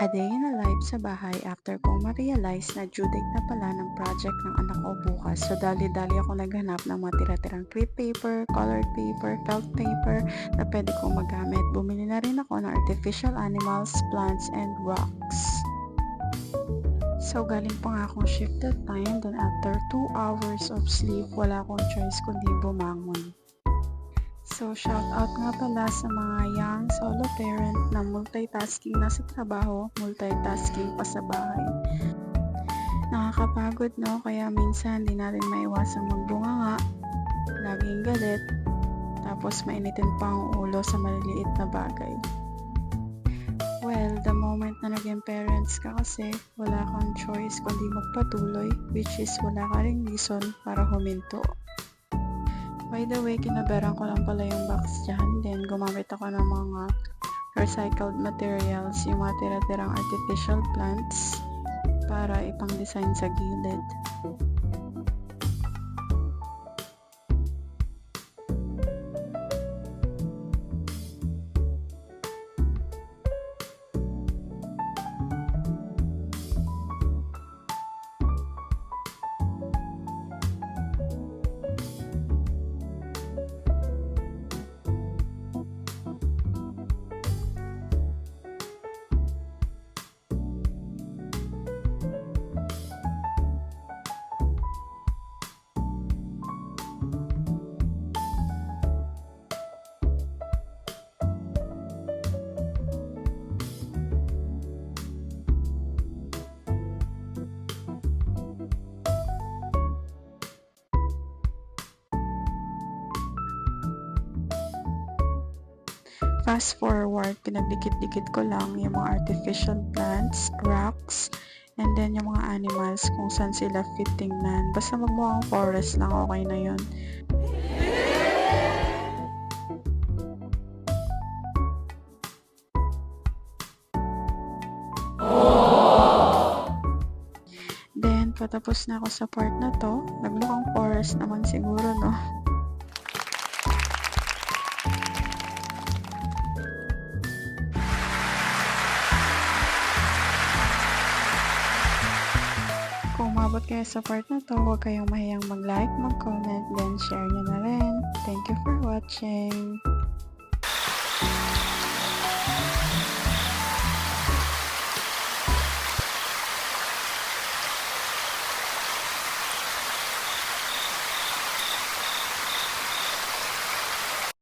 A day in a life sa bahay after kong ma-realize na due date na pala ng project ng anak ko bukas. So dali-dali ako naghanap ng mga tira-tirang crepe paper, colored paper, felt paper na pwede kong magamit. Bumili na rin ako ng artificial animals, plants, and rocks. So galing pa nga akong shift that time, then after 2 hours of sleep, wala akong choice kundi bumangon. So, shout out nga pala sa mga young solo parent na multitasking na sa trabaho, multitasking pa sa bahay. Nakakapagod, no? Kaya minsan di natin maiwasang magbunganga, laging galit, tapos mainitin pa ang ulo sa maliliit na bagay. Well, the moment na naging parents ka kasi, wala kang choice kundi magpatuloy, which is wala ka ring reason para huminto. By the way, kinabaran ko lang pala yung box dyan. Then, gumamit ako ng mga recycled materials, yung mga tira-tirang artificial plants para ipang-design sa gilid. Fast forward, pinagdikit-dikit ko lang yung mga artificial plants, rocks, and then yung mga animals kung saan sila fit tingnan. Basta magmukhang forest lang, okay na yun. Then, patapos na ako sa part na to, nagmukhang forest naman siguro, no? Kung umabot kayo sa part na to, huwag kayong mahiyang mag-like, mag-comment, then share nyo na rin. Thank you for watching!